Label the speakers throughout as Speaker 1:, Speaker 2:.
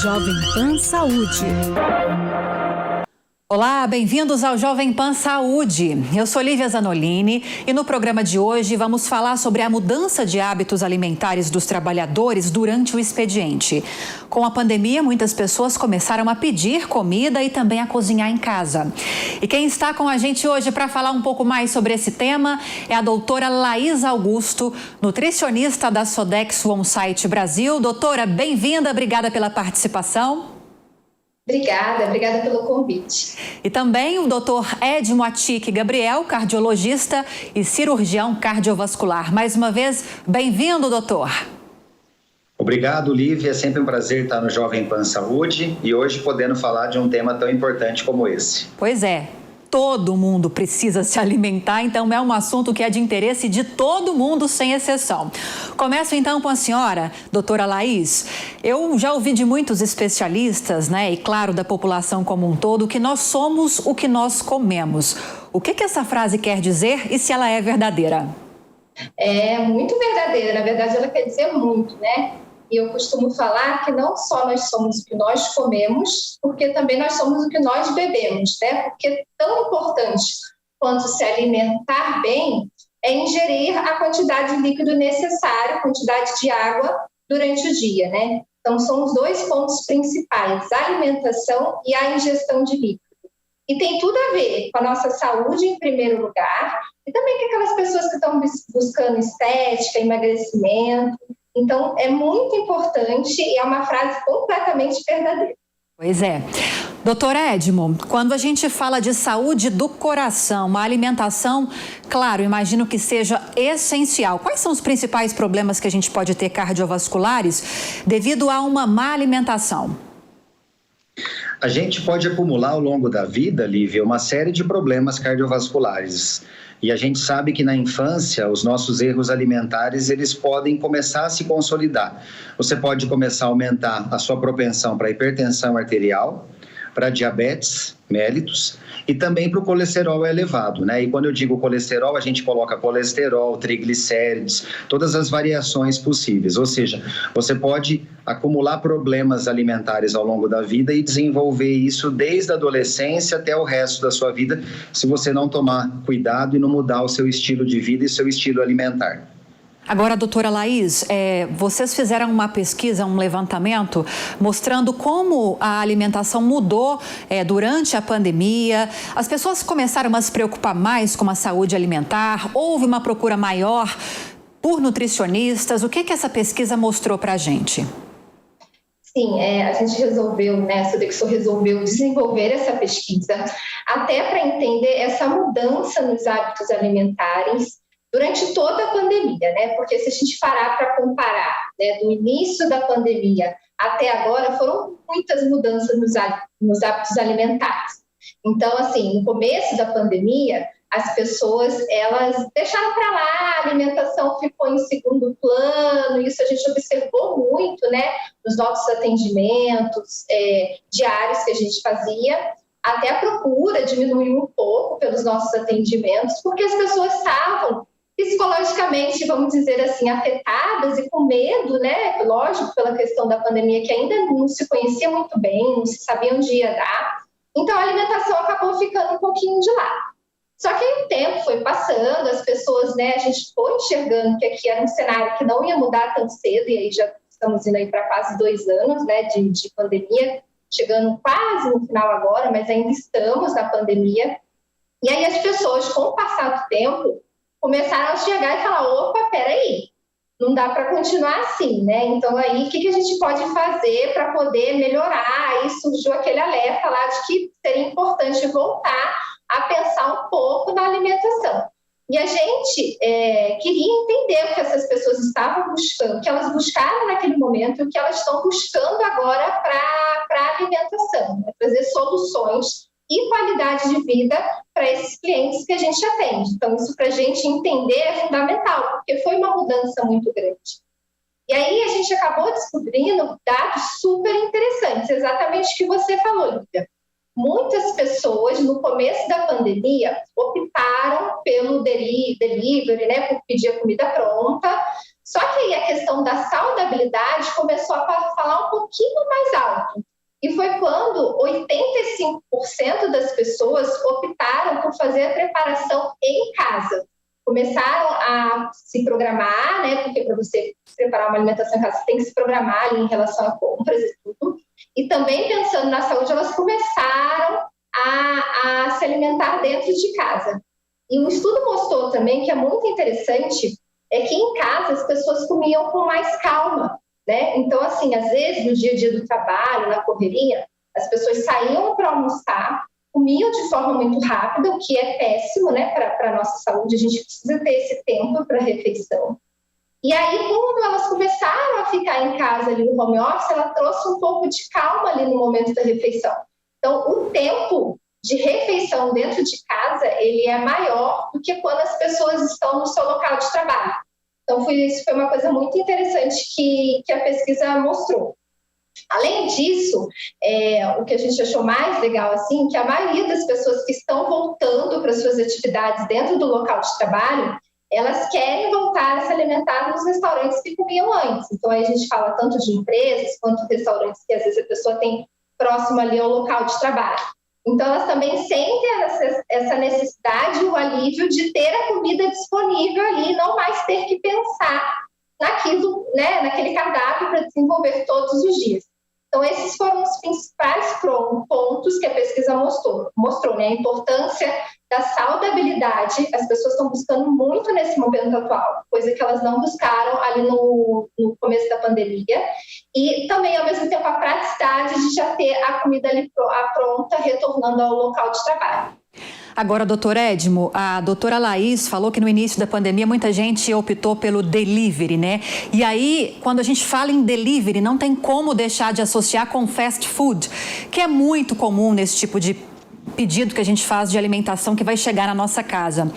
Speaker 1: Jovem Pan Saúde.
Speaker 2: Olá, bem-vindos ao Jovem Pan Saúde. Eu sou Lívia Zanolini e no programa de hoje vamos falar sobre a mudança de hábitos alimentares dos trabalhadores durante o expediente. Com a pandemia, muitas pessoas começaram a pedir comida e também a cozinhar em casa. E quem está com a gente hoje para falar um pouco mais sobre esse tema é a doutora Laís Augusto, nutricionista da Sodexo On-Site Brasil. Doutora, bem-vinda, obrigada pela participação.
Speaker 3: Obrigada pelo convite.
Speaker 2: E também o Dr. Edmo Atique Gabriel, cardiologista e cirurgião cardiovascular. Mais uma vez, bem-vindo, doutor.
Speaker 4: Obrigado, Lívia. É sempre um prazer estar no Jovem Pan Saúde e hoje podendo falar de um tema tão importante como esse.
Speaker 2: Pois é. Todo mundo precisa se alimentar, então é um assunto que é de interesse de todo mundo, sem exceção. Começo então com a senhora, doutora Laís. Eu já ouvi de muitos especialistas, e claro, da população como um todo, que nós somos o que nós comemos. O que essa frase quer dizer e se ela é verdadeira?
Speaker 3: É muito verdadeira, na verdade ela quer dizer muito, E eu costumo falar que não só nós somos o que nós comemos, porque também nós somos o que nós bebemos, Porque tão importante quanto se alimentar bem é ingerir a quantidade de líquido necessária, a quantidade de água durante o dia, Então são os dois pontos principais, a alimentação e a ingestão de líquido. E tem tudo a ver com a nossa saúde em primeiro lugar e também com aquelas pessoas que estão buscando estética, emagrecimento. Então, é muito importante e é uma frase completamente verdadeira.
Speaker 2: Pois é. Doutor Edmo, quando a gente fala de saúde do coração, a alimentação, claro, imagino que seja essencial. Quais são os principais problemas que a gente pode ter cardiovasculares devido a uma má alimentação?
Speaker 4: A gente pode acumular ao longo da vida, Lívia, uma série de problemas cardiovasculares. E a gente sabe que na infância, os nossos erros alimentares, eles podem começar a se consolidar. Você pode começar a aumentar a sua propensão para hipertensão arterial, para diabetes mellitus e também para o colesterol elevado, E quando eu digo colesterol, a gente coloca colesterol, triglicérides, todas as variações possíveis. Ou seja, você pode acumular problemas alimentares ao longo da vida e desenvolver isso desde a adolescência até o resto da sua vida, se você não tomar cuidado e não mudar o seu estilo de vida e seu estilo alimentar.
Speaker 2: Agora, doutora Laís, vocês fizeram uma pesquisa, um levantamento, mostrando como a alimentação mudou durante a pandemia. As pessoas começaram a se preocupar mais com a saúde alimentar, houve uma procura maior por nutricionistas. O que essa pesquisa mostrou para a gente?
Speaker 3: Sim, a gente resolveu, a Sodexo resolveu desenvolver essa pesquisa até para entender essa mudança nos hábitos alimentares durante toda a pandemia, Porque se a gente parar para comparar, do início da pandemia até agora, foram muitas mudanças nos hábitos alimentares. Então, assim, no começo da pandemia, as pessoas, elas deixaram para lá, a alimentação ficou em segundo plano, isso a gente observou muito, nos nossos atendimentos diários que a gente fazia. Até a procura diminuiu um pouco pelos nossos atendimentos, porque as pessoas estavam psicologicamente, vamos dizer assim, afetadas e com medo, Lógico, pela questão da pandemia, que ainda não se conhecia muito bem, não se sabia onde ia dar. Então, a alimentação acabou ficando um pouquinho de lado. Só que aí o tempo foi passando, as pessoas, a gente foi enxergando que aqui era um cenário que não ia mudar tão cedo, e aí já estamos indo aí para quase 2 anos, de pandemia, chegando quase no final agora, mas ainda estamos na pandemia. E aí as pessoas, com o passar do tempo, começaram a chegar e falar, opa, peraí, não dá para continuar assim, Então, aí, o que a gente pode fazer para poder melhorar? Aí surgiu aquele alerta lá de que seria importante voltar a pensar um pouco na alimentação. E a gente queria entender o que essas pessoas estavam buscando, o que elas buscaram naquele momento e o que elas estão buscando agora para a alimentação, trazer soluções e qualidade de vida para esses clientes que a gente atende. Então, isso para a gente entender é fundamental, porque foi uma mudança muito grande. E aí a gente acabou descobrindo dados super interessantes, exatamente o que você falou, Lívia. muitas pessoas, no começo da pandemia, optaram pelo delivery, né, por pedir a comida pronta. Só que aí a questão da saudabilidade começou a falar um pouquinho mais alto. E foi quando 85% das pessoas optaram por fazer a preparação em casa. Começaram a se programar, né? Porque para você preparar uma alimentação em casa, você tem que se programar ali em relação a compras e tudo. E também pensando na saúde, elas começaram a se alimentar dentro de casa. E um estudo mostrou também que é muito interessante, é que em casa as pessoas comiam com mais calma, né? Então, assim, às vezes, no dia a dia do trabalho, na correria, as pessoas saíam para almoçar, comiam de forma muito rápida, o que é péssimo, né, para a nossa saúde. A gente precisa ter esse tempo para refeição. E aí, quando elas começaram a ficar em casa ali no home office, ela trouxe um pouco de calma ali no momento da refeição. Então, o tempo de refeição dentro de casa, ele é maior do que quando as pessoas estão no seu local de trabalho. Então, isso foi uma coisa muito interessante que a pesquisa mostrou. Além disso, o que a gente achou mais legal, assim, que a maioria das pessoas que estão voltando para suas atividades dentro do local de trabalho, elas querem voltar a se alimentar nos restaurantes que comiam antes. Então, aí a gente fala tanto de empresas quanto restaurantes que às vezes a pessoa tem próximo ali ao local de trabalho. Então, elas também sentem essa necessidade, o alívio de ter a comida disponível ali, não mais ter que pensar naquilo, né, naquele cardápio para desenvolver todos os dias. Então, esses foram os principais pontos que a pesquisa mostrou, né? A importância da saudabilidade. As pessoas estão buscando muito nesse momento atual, coisa que elas não buscaram ali no começo da pandemia. E também, ao mesmo tempo, a praticidade de já ter a comida ali pronta, retornando ao local de trabalho.
Speaker 2: Agora, doutor Edmo, a doutora Laís falou que no início da pandemia muita gente optou pelo delivery, né? E aí, quando a gente fala em delivery, não tem como deixar de associar com fast food, que é muito comum nesse tipo de pedido que a gente faz de alimentação que vai chegar na nossa casa.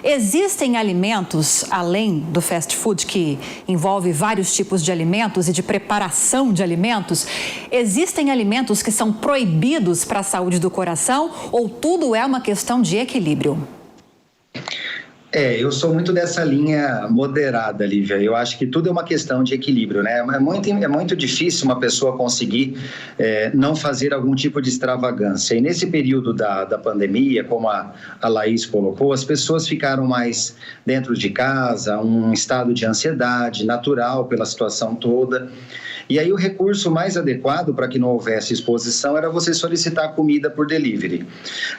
Speaker 2: Existem alimentos, além do fast food, que envolve vários tipos de alimentos e de preparação de alimentos, existem alimentos que são proibidos para a saúde do coração ou tudo é uma questão de equilíbrio?
Speaker 4: Eu sou muito dessa linha moderada, Lívia. Eu acho que tudo é uma questão de equilíbrio, né? É muito difícil uma pessoa conseguir não fazer algum tipo de extravagância. E nesse período da pandemia, como a Laís colocou, as pessoas ficaram mais dentro de casa, um estado de ansiedade natural pela situação toda. E aí o recurso mais adequado para que não houvesse exposição era você solicitar comida por delivery.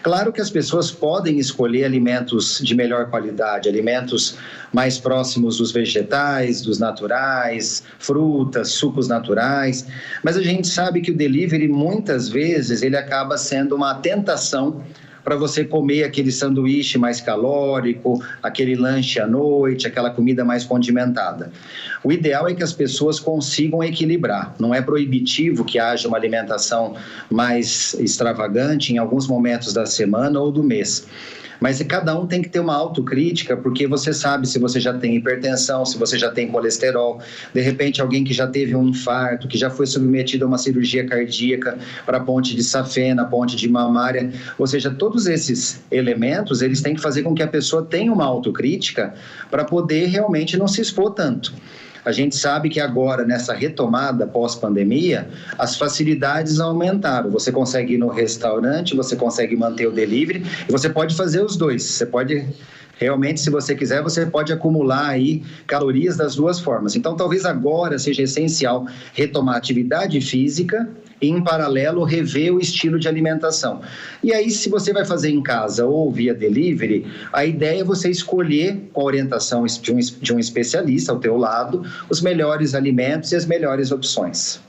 Speaker 4: Claro que as pessoas podem escolher alimentos de melhor qualidade, alimentos mais próximos dos vegetais, dos naturais, frutas, sucos naturais, mas a gente sabe que o delivery muitas vezes ele acaba sendo uma tentação para você comer aquele sanduíche mais calórico, aquele lanche à noite, aquela comida mais condimentada. O ideal é que as pessoas consigam equilibrar. Não é proibitivo que haja uma alimentação mais extravagante em alguns momentos da semana ou do mês. Mas cada um tem que ter uma autocrítica, porque você sabe se você já tem hipertensão, se você já tem colesterol, de repente alguém que já teve um infarto, que já foi submetido a uma cirurgia cardíaca para ponte de safena, ponte de mamária, ou seja, todos esses elementos, eles têm que fazer com que a pessoa tenha uma autocrítica para poder realmente não se expor tanto. A gente sabe que agora, nessa retomada pós-pandemia, as facilidades aumentaram. Você consegue ir no restaurante, você consegue manter o delivery e você pode fazer os dois. Você pode, realmente, se você quiser, você pode acumular aí calorias das duas formas. Então, talvez agora seja essencial retomar a atividade física e, em paralelo, rever o estilo de alimentação. E aí, se você vai fazer em casa ou via delivery, a ideia é você escolher, com a orientação de um especialista ao teu lado, os melhores alimentos e as melhores opções.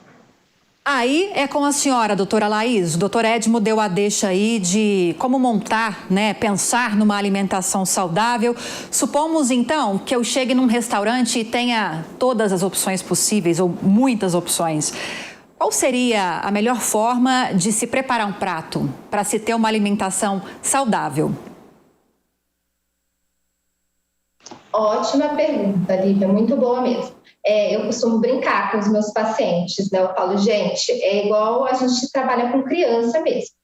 Speaker 2: Aí é com a senhora, doutora Laís. O doutor Edmo deu a deixa aí de como montar, né, pensar numa alimentação saudável. Supomos, então, que eu chegue num restaurante e tenha todas as opções possíveis, ou muitas opções. Qual seria a melhor forma de se preparar um prato para se ter uma alimentação saudável?
Speaker 3: Ótima pergunta, Lívia, muito boa mesmo. Eu costumo brincar com os meus pacientes, né? Eu falo, gente, é igual a gente trabalha com criança mesmo.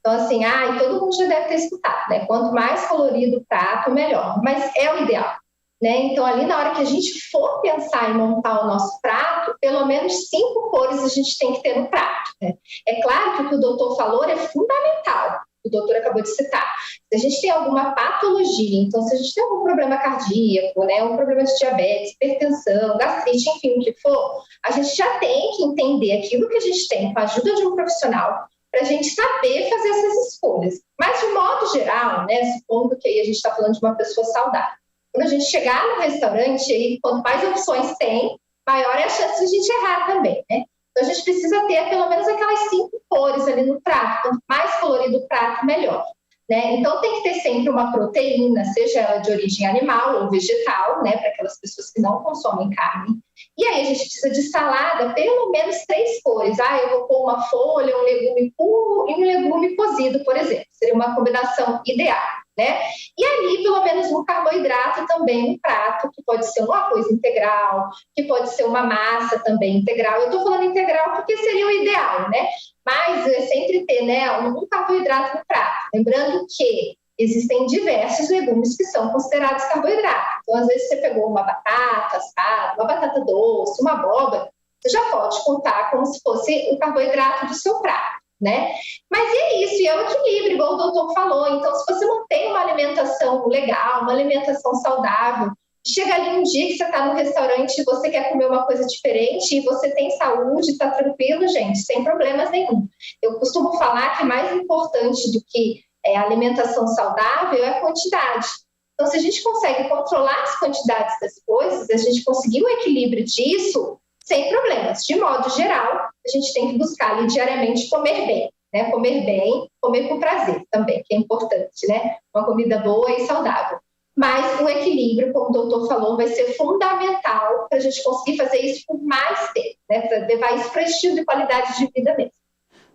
Speaker 3: Então, assim, e todo mundo já deve ter escutado, né? Quanto mais colorido o prato, melhor. Mas é o ideal, né? Então, ali na hora que a gente for pensar em montar o nosso prato, pelo menos 5 cores a gente tem que ter no prato, né? É claro que o que o doutor falou é fundamental. O doutor acabou de citar. Se a gente tem alguma patologia, então se a gente tem algum problema cardíaco, né, um problema de diabetes, hipertensão, gastrite, enfim, o que for, a gente já tem que entender aquilo que a gente tem com a ajuda de um profissional para a gente saber fazer essas escolhas. Mas, de modo geral, né, supondo que aí a gente está falando de uma pessoa saudável, quando a gente chegar no restaurante, aí, quanto mais opções tem, maior é a chance de a gente errar também, né? Então, a gente precisa ter pelo menos aquelas 5 cores ali no prato. Quanto mais colorido o prato, melhor, né? Então, tem que ter sempre uma proteína, seja ela de origem animal ou vegetal, né? Para aquelas pessoas que não consomem carne. E aí, a gente precisa de salada, pelo menos 3 cores. Eu vou pôr uma folha, um legume puro e um legume cozido, por exemplo. Seria uma combinação ideal, né? E ali, pelo menos um carboidrato também no prato, que pode ser um arroz integral, que pode ser uma massa também integral. Eu estou falando integral porque seria o ideal, né? Mas é sempre ter, né, um carboidrato no prato. Lembrando que existem diversos legumes que são considerados carboidratos. Então, às vezes, você pegou uma batata assada, uma batata doce, uma abóbora, você já pode contar como se fosse o carboidrato do seu prato, né? Mas é isso, e é o equilíbrio, igual o doutor falou. Então, se você não tem uma alimentação legal, uma alimentação saudável, chega ali um dia que você está no restaurante e você quer comer uma coisa diferente e você tem saúde, está tranquilo, gente, sem problemas nenhum. Eu costumo falar que mais importante do que a alimentação saudável é a quantidade. Então, se a gente consegue controlar as quantidades das coisas, a gente conseguir o equilíbrio disso, sem problemas. De modo geral, a gente tem que buscar ali diariamente comer bem, né? Comer bem, comer com prazer também, que é importante, né? Uma comida boa e saudável. Mas o equilíbrio, como o doutor falou, vai ser fundamental para a gente conseguir fazer isso por mais tempo, né? Para levar isso para estilo de qualidade de vida mesmo.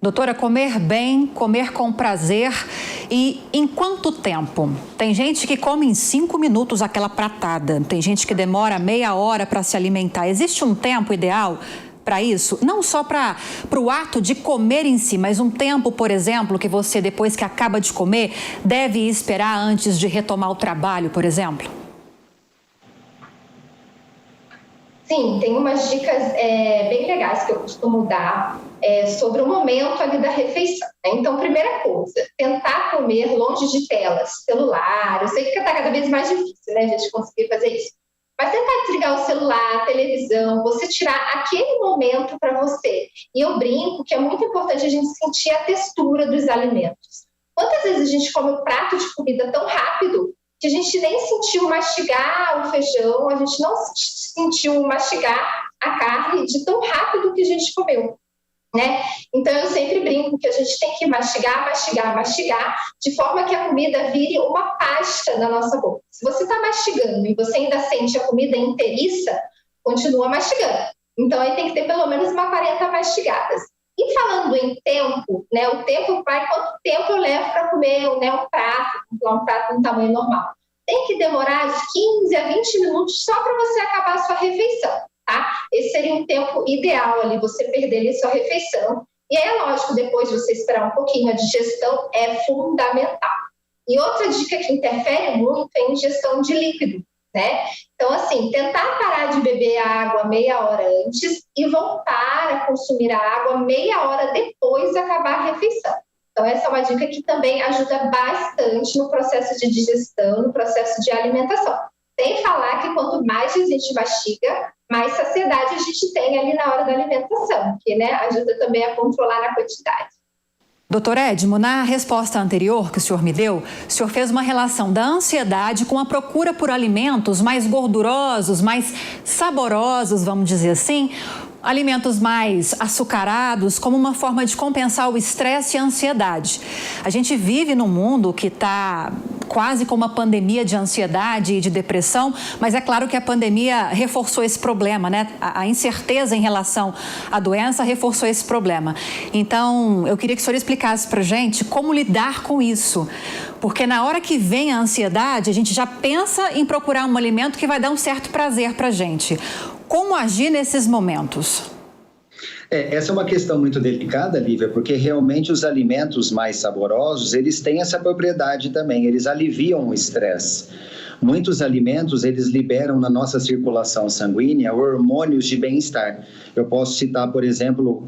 Speaker 2: Doutora, comer bem, comer com prazer e em quanto tempo? Tem gente que come em 5 minutos aquela pratada, tem gente que demora meia hora para se alimentar. Existe um tempo ideal para isso? Não só para o ato de comer em si, mas um tempo, por exemplo, que você, depois que acaba de comer, deve esperar antes de retomar o trabalho, por exemplo?
Speaker 3: Sim, tem umas dicas bem legais que eu costumo dar sobre o momento ali da refeição, né? Então, primeira coisa, tentar comer longe de telas, celular. Eu sei que está cada vez mais difícil, né, a gente conseguir fazer isso. Mas tentar desligar o celular, a televisão, você tirar aquele momento para você. E eu brinco que é muito importante a gente sentir a textura dos alimentos. Quantas vezes a gente come um prato de comida tão rápido que a gente nem sentiu mastigar o feijão, a gente não sentiu mastigar a carne de tão rápido que a gente comeu, né? Então, eu sempre brinco que a gente tem que mastigar, de forma que a comida vire uma pasta na nossa boca. Se você está mastigando e você ainda sente a comida inteiriça, continua mastigando. Então, aí tem que ter pelo menos uma 40 mastigadas. E falando em tempo, né, o tempo vai quanto tempo eu levo para comer, né, um prato no tamanho normal. Tem que demorar de 15 a 20 minutos só para você acabar a sua refeição, tá? Esse seria um tempo ideal ali, você perder ali a sua refeição. E aí, é lógico, depois de você esperar um pouquinho, a digestão é fundamental. E outra dica que interfere muito é a ingestão de líquido, né? Então, assim, tentar parar de beber a água meia hora antes e voltar a consumir a água meia hora depois de acabar a refeição. Então, essa é uma dica que também ajuda bastante no processo de digestão, no processo de alimentação. Sem falar que quanto mais a gente mastiga, mais saciedade a gente tem ali na hora da alimentação, que, né, ajuda também a controlar a quantidade.
Speaker 2: Doutor Edmo, na resposta anterior que o senhor me deu, o senhor fez uma relação da ansiedade com a procura por alimentos mais gordurosos, mais saborosos, vamos dizer assim, alimentos mais açucarados, como uma forma de compensar o estresse e a ansiedade. A gente vive num mundo que está quase com uma pandemia de ansiedade e de depressão, mas é claro que a pandemia reforçou esse problema, né? A incerteza em relação à doença reforçou esse problema. Então, eu queria que o senhor explicasse para a gente como lidar com isso, porque na hora que vem a ansiedade, a gente já pensa em procurar um alimento que vai dar um certo prazer para a gente. Como agir nesses momentos?
Speaker 4: Essa é uma questão muito delicada, Lívia, porque realmente os alimentos mais saborosos, eles têm essa propriedade também, eles aliviam o estresse. Muitos alimentos, eles liberam na nossa circulação sanguínea hormônios de bem-estar. Eu posso citar, por exemplo,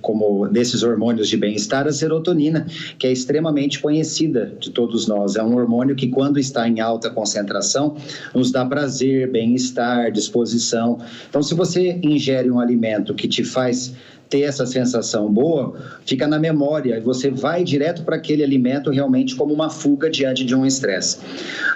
Speaker 4: como desses hormônios de bem-estar, a serotonina, que é extremamente conhecida de todos nós. É um hormônio que, quando está em alta concentração, nos dá prazer, bem-estar, disposição. Então, se você ingere um alimento que te faz ter essa sensação boa, fica na memória e você vai direto para aquele alimento realmente como uma fuga diante de um estresse.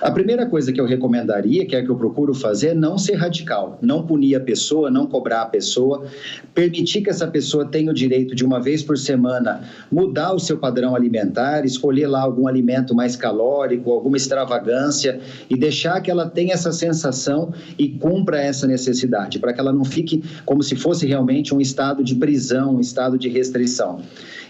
Speaker 4: A primeira coisa que eu recomendaria, que é que eu procuro fazer, é não ser radical, não punir a pessoa, não cobrar a pessoa, permitir que essa pessoa tenha o direito de uma vez por semana mudar o seu padrão alimentar, escolher lá algum alimento mais calórico, alguma extravagância e deixar que ela tenha essa sensação e cumpra essa necessidade, para que ela não fique como se fosse realmente um estado de prisão, um estado de restrição.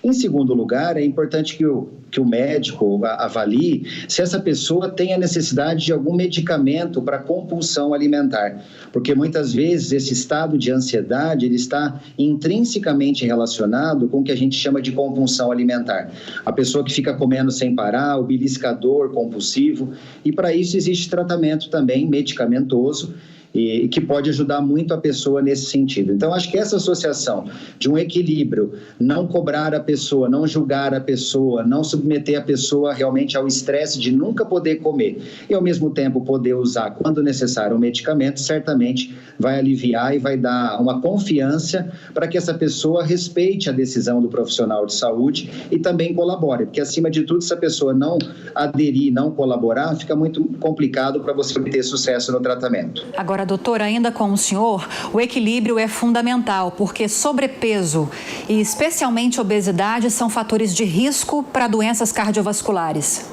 Speaker 4: Em segundo lugar, é importante que o médico avalie se essa pessoa tem a necessidade de algum medicamento para compulsão alimentar, porque muitas vezes esse estado de ansiedade ele está intrinsecamente relacionado com o que a gente chama de compulsão alimentar. A pessoa que fica comendo sem parar, o beliscador compulsivo, e para isso existe tratamento também medicamentoso, e que pode ajudar muito a pessoa nesse sentido. Então, acho que essa associação de um equilíbrio, não cobrar a pessoa, não julgar a pessoa, não submeter a pessoa realmente ao estresse de nunca poder comer e, ao mesmo tempo, poder usar, quando necessário, um medicamento, certamente vai aliviar e vai dar uma confiança para que essa pessoa respeite a decisão do profissional de saúde e também colabore, porque, acima de tudo, se a pessoa não aderir, não colaborar, fica muito complicado para você obter sucesso no tratamento.
Speaker 2: Agora, doutora, ainda com o senhor, o equilíbrio é fundamental, porque sobrepeso e especialmente obesidade são fatores de risco para doenças cardiovasculares.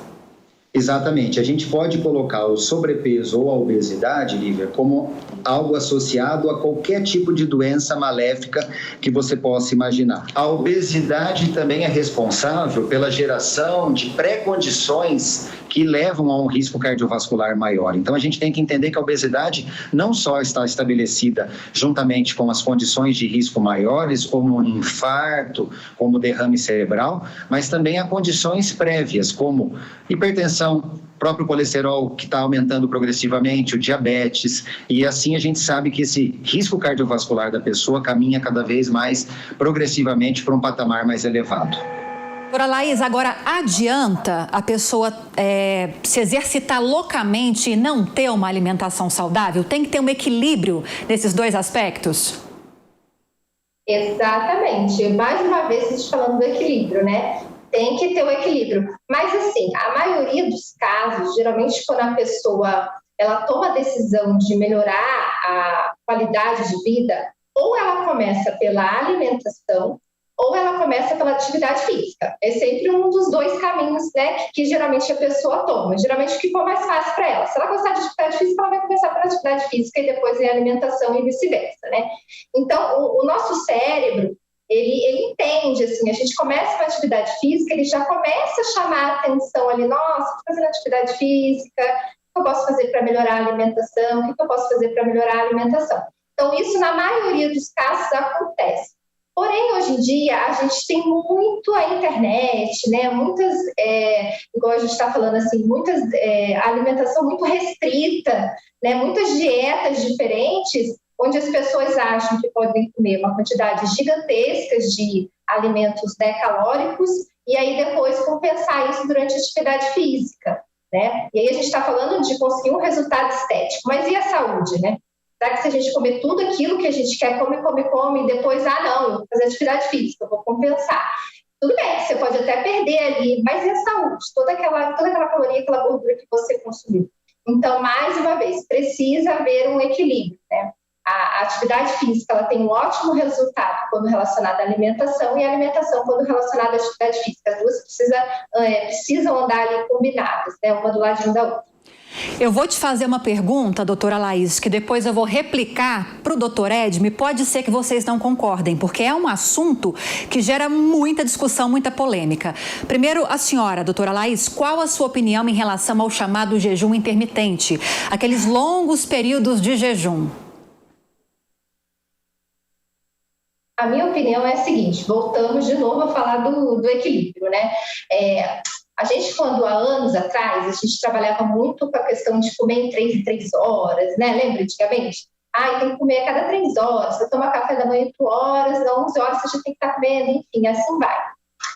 Speaker 4: Exatamente. A gente pode colocar o sobrepeso ou a obesidade, Lívia, como algo associado a qualquer tipo de doença maléfica que você possa imaginar. A obesidade também é responsável pela geração de pré-condições que levam a um risco cardiovascular maior. Então, a gente tem que entender que a obesidade não só está estabelecida juntamente com as condições de risco maiores, como infarto, como derrame cerebral, mas também há condições prévias, como hipertensão, próprio colesterol que está aumentando progressivamente, o diabetes, e assim a gente sabe que esse risco cardiovascular da pessoa caminha cada vez mais progressivamente para um patamar mais elevado.
Speaker 2: Doutora Laís, agora adianta a pessoa se exercitar loucamente e não ter uma alimentação saudável? Tem que ter um equilíbrio nesses dois aspectos?
Speaker 3: Exatamente. Mais uma vez, a gente falando do equilíbrio, né? Tem que ter o equilíbrio. Mas, assim, a maioria dos casos, geralmente quando a pessoa ela toma a decisão de melhorar a qualidade de vida, ou ela começa pela alimentação, ou ela começa pela atividade física. É sempre um dos dois caminhos, né, que geralmente a pessoa toma. Geralmente o que for mais fácil para ela. Se ela gostar de atividade física, ela vai começar pela atividade física e depois em alimentação e vice-versa, né? Então, o nosso cérebro, ele entende, assim, a gente começa com a atividade física, ele já começa a chamar a atenção ali, nossa, estou fazendo atividade física, o que eu posso fazer para melhorar a alimentação, o que eu posso fazer para melhorar a alimentação? Então, isso na maioria dos casos acontece. Porém, hoje em dia, a gente tem muito a internet, né? Muitas, igual a gente está falando assim, alimentação muito restrita, né? Muitas dietas diferentes, onde as pessoas acham que podem comer uma quantidade gigantesca de alimentos, né, calóricos, e aí depois compensar isso durante a atividade física, né? E aí a gente está falando de conseguir um resultado estético, mas e a saúde, né? Será que se a gente comer tudo aquilo que a gente quer, come, e depois, não, eu vou fazer atividade física, eu vou compensar. Tudo bem, você pode até perder ali, mas e a saúde? Toda aquela caloria, aquela gordura que você consumiu. Então, mais uma vez, precisa haver um equilíbrio, né? A atividade física, ela tem um ótimo resultado quando relacionada à alimentação e a alimentação quando relacionada à atividade física. As duas precisam andar ali combinadas, né? Uma do ladinho da outra.
Speaker 2: Eu vou te fazer uma pergunta, doutora Laís, que depois eu vou replicar para o doutor Edme. Pode ser que vocês não concordem, porque é um assunto que gera muita discussão, muita polêmica. Primeiro, a senhora, doutora Laís, qual a sua opinião em relação ao chamado jejum intermitente? Aqueles longos períodos de jejum.
Speaker 3: A minha opinião é a seguinte, voltamos de novo a falar do equilíbrio, né? A gente, quando há anos atrás, a gente trabalhava muito com a questão de comer em 3 em 3 horas, né? Lembra antigamente? Tem que comer a cada 3 horas, você toma café da manhã 8 horas, 11 horas você já tem que estar comendo, enfim, assim vai.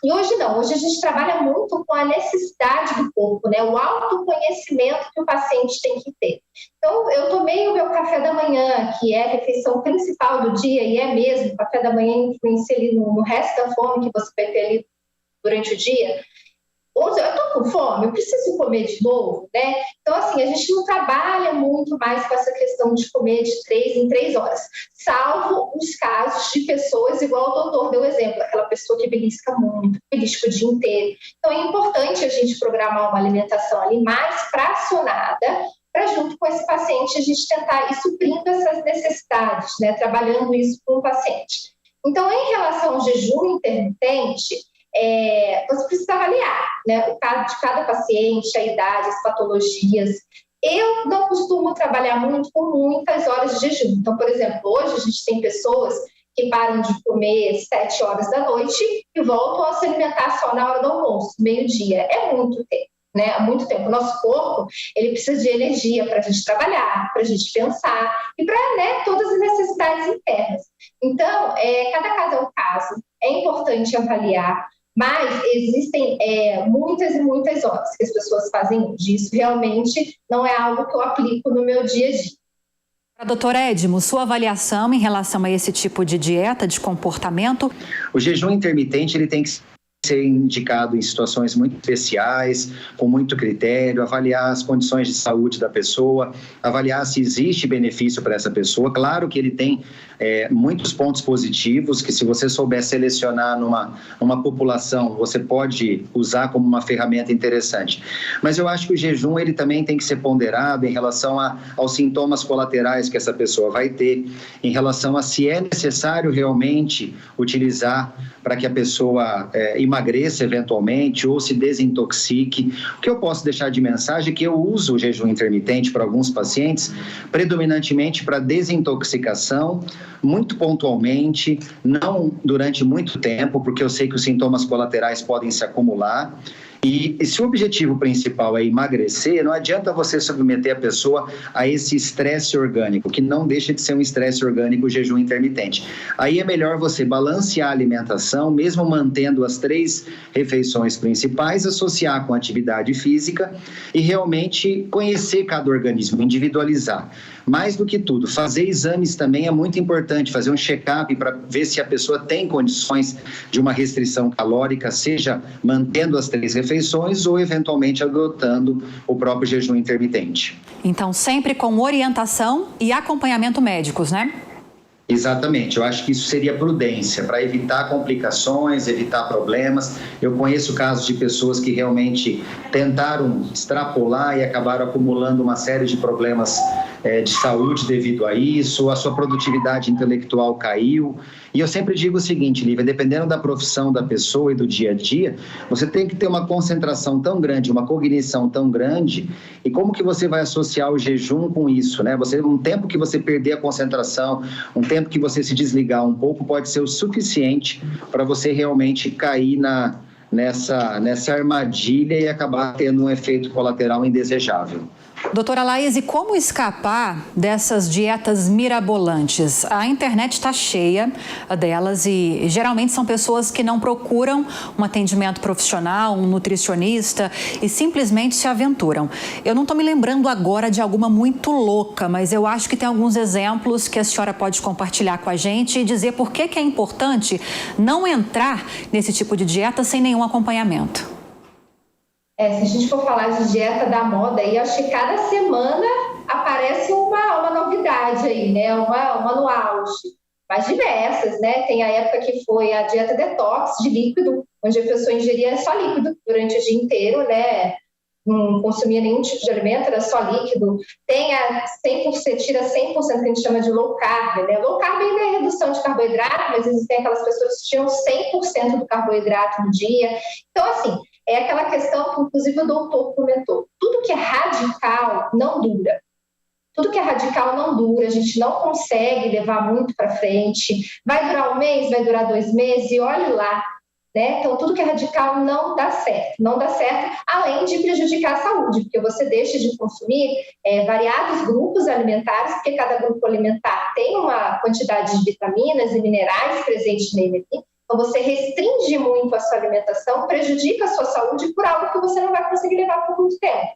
Speaker 3: E hoje não, hoje a gente trabalha muito com a necessidade do corpo, né? O autoconhecimento que o paciente tem que ter. Então, eu tomei o meu café da manhã, que é a refeição principal do dia, e é mesmo, o café da manhã influencia ali no resto da fome que você vai ter ali durante o dia. Eu estou com fome, eu preciso comer de novo, né? Então, assim, a gente não trabalha muito mais com essa questão de comer de 3 em 3 horas, salvo os casos de pessoas, igual o doutor deu exemplo, aquela pessoa que belisca muito, belisca o dia inteiro. Então, é importante a gente programar uma alimentação ali mais fracionada, para junto com esse paciente a gente tentar ir suprindo essas necessidades, né? Trabalhando isso com o paciente. Então, em relação ao jejum intermitente, você precisa avaliar, né, o caso de cada paciente, a idade, as patologias. Eu não costumo trabalhar muito com muitas horas de jejum. Então, por exemplo, hoje a gente tem pessoas que param de comer 7 horas da noite e voltam a se alimentar só na hora do almoço, meio-dia. É muito tempo, né? Há muito tempo. O nosso corpo, ele precisa de energia para a gente trabalhar, para a gente pensar e para, né, todas as necessidades internas. Então, cada caso é um caso. É importante avaliar. Mas existem muitas e muitas horas que as pessoas fazem hoje. Isso realmente não é algo que eu aplico no meu dia a dia.
Speaker 2: Doutor Edmo, sua avaliação em relação a esse tipo de dieta, de comportamento?
Speaker 4: O jejum intermitente ele tem que ser indicado em situações muito especiais, com muito critério, avaliar as condições de saúde da pessoa, avaliar se existe benefício para essa pessoa. Claro que ele tem muitos pontos positivos, que se você souber selecionar numa população, você pode usar como uma ferramenta interessante. Mas eu acho que o jejum ele também tem que ser ponderado em relação aos sintomas colaterais que essa pessoa vai ter, em relação a se é necessário realmente utilizar para que a pessoa emagreça eventualmente ou se desintoxique. O que eu posso deixar de mensagem é que eu uso o jejum intermitente para alguns pacientes, predominantemente para desintoxicação, muito pontualmente, não durante muito tempo, porque eu sei que os sintomas colaterais podem se acumular. E se o objetivo principal é emagrecer, não adianta você submeter a pessoa a esse estresse orgânico, que não deixa de ser um estresse orgânico, o jejum intermitente. Aí é melhor você balancear a alimentação, mesmo mantendo as 3 refeições principais, associar com atividade física e realmente conhecer cada organismo, individualizar. Mais do que tudo, fazer exames também é muito importante, fazer um check-up para ver se a pessoa tem condições de uma restrição calórica, seja mantendo as 3 refeições ou eventualmente adotando o próprio jejum intermitente.
Speaker 2: Então, sempre com orientação e acompanhamento médicos, né?
Speaker 4: Exatamente, eu acho que isso seria prudência, para evitar complicações, evitar problemas. Eu conheço casos de pessoas que realmente tentaram extrapolar e acabaram acumulando uma série de problemas de saúde devido a isso, a sua produtividade intelectual caiu. E eu sempre digo o seguinte, Lívia, dependendo da profissão da pessoa e do dia a dia, você tem que ter uma concentração tão grande, uma cognição tão grande, e como que você vai associar o jejum com isso, né? Um tempo que você perder a concentração, um tempo que você se desligar um pouco, pode ser o suficiente para você realmente cair nessa armadilha e acabar tendo um efeito colateral indesejável.
Speaker 2: Doutora Laís, e como escapar dessas dietas mirabolantes? A internet está cheia delas e geralmente são pessoas que não procuram um atendimento profissional, um nutricionista e simplesmente se aventuram. Eu não estou me lembrando agora de alguma muito louca, mas eu acho que tem alguns exemplos que a senhora pode compartilhar com a gente e dizer por que é importante não entrar nesse tipo de dieta sem nenhum acompanhamento.
Speaker 3: Se a gente for falar de dieta da moda, aí acho que cada semana aparece uma novidade aí, né? Uma no auge, mas diversas, né? Tem a época que foi a dieta detox de líquido, onde a pessoa ingeria só líquido durante o dia inteiro, né? Não consumia nenhum tipo de alimento, era só líquido. Tem a 100%, tira 100% que a gente chama de low carb, né? Low carb ainda é redução de carboidrato, mas existem aquelas pessoas que tiram 100% do carboidrato no dia. Então, assim, é aquela questão que, inclusive, o doutor comentou. Tudo que é radical não dura. Tudo que é radical não dura, a gente não consegue levar muito para frente. Vai durar 1 mês, vai durar 2 meses, e olhe lá, né? Então, tudo que é radical não dá certo, além de prejudicar a saúde, porque você deixa de consumir variados grupos alimentares, porque cada grupo alimentar tem uma quantidade de vitaminas e minerais presentes nele. Então, você restringe muito a sua alimentação, prejudica a sua saúde por algo que você não vai conseguir levar por muito tempo,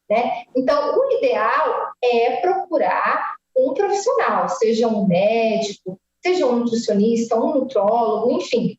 Speaker 3: né? Então, o ideal é procurar um profissional, seja um médico, seja um nutricionista, um nutrólogo, enfim,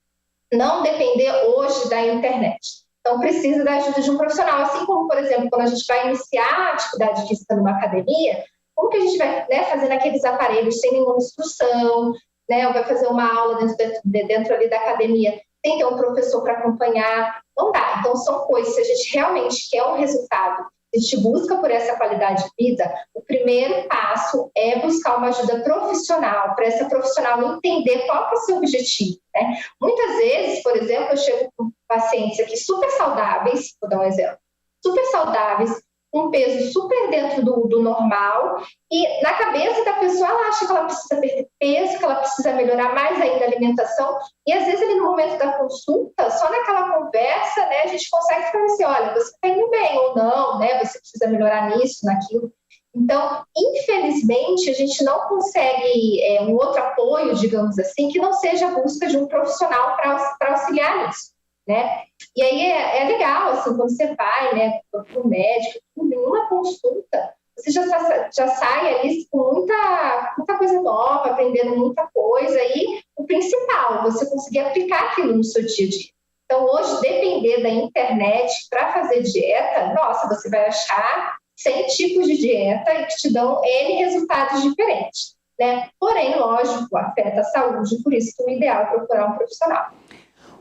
Speaker 3: não depender hoje da internet. Então, precisa da ajuda de um profissional, assim como, por exemplo, quando a gente vai iniciar a atividade física numa academia, como que a gente vai, né, fazer naqueles aparelhos sem nenhuma instrução, né, ou vai fazer uma aula dentro ali da academia, sem ter um professor para acompanhar, não dá. Então, são coisas, se a gente realmente quer um resultado, a gente busca por essa qualidade de vida, o primeiro passo é buscar uma ajuda profissional, para essa profissional entender qual que é o seu objetivo, né? Muitas vezes, por exemplo, eu chego com pacientes aqui super saudáveis, vou dar um exemplo, super saudáveis, com peso super dentro do normal, e na cabeça da pessoa ela acha que ela precisa perder peso, que ela precisa melhorar mais ainda a alimentação, e às vezes ali no momento da consulta, só naquela conversa, né, a gente consegue falar assim, olha, você está indo bem ou não, né, você precisa melhorar nisso, naquilo. Então, infelizmente, a gente não consegue um outro apoio, digamos assim, que não seja a busca de um profissional para auxiliar nisso, né? E aí é legal, assim, quando você vai, né, para o médico, em uma consulta, você já sai ali com muita coisa nova, aprendendo muita coisa, e o principal, você conseguir aplicar aquilo no seu dia a dia. Então, hoje, depender da internet para fazer dieta, nossa, você vai achar 100 tipos de dieta e que te dão N resultados diferentes, né? Porém, lógico, afeta a saúde, por isso que o ideal é procurar um profissional.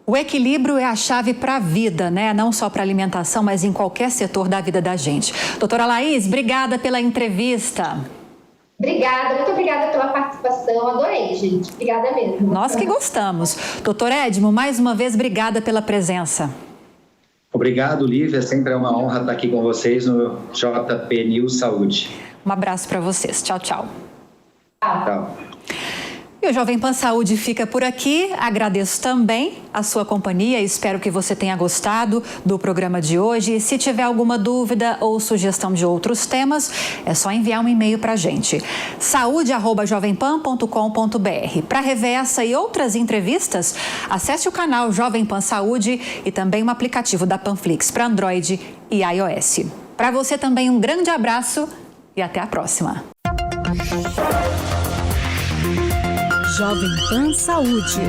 Speaker 2: O equilíbrio é a chave para a vida, né? Não só para a alimentação, mas em qualquer setor da vida da gente. Doutora Laís, obrigada pela entrevista.
Speaker 3: Obrigada, muito obrigada pela participação, adorei, gente. Obrigada mesmo.
Speaker 2: Nós que gostamos. Doutor Edmo, mais uma vez, obrigada pela presença.
Speaker 4: Obrigado, Lívia. Sempre é uma honra estar aqui com vocês no JP News Saúde.
Speaker 2: Um abraço para vocês. Tchau, tchau.
Speaker 4: Tchau.
Speaker 2: E o Jovem Pan Saúde fica por aqui. Agradeço também a sua companhia. Espero que você tenha gostado do programa de hoje. Se tiver alguma dúvida ou sugestão de outros temas, é só enviar um e-mail para a gente. saúde@jovempan.com.br. Para rever essa e outras entrevistas, acesse o canal Jovem Pan Saúde e também o aplicativo da Panflix para Android e iOS. Para você também um grande abraço e até a próxima.
Speaker 1: Jovem Pan Saúde.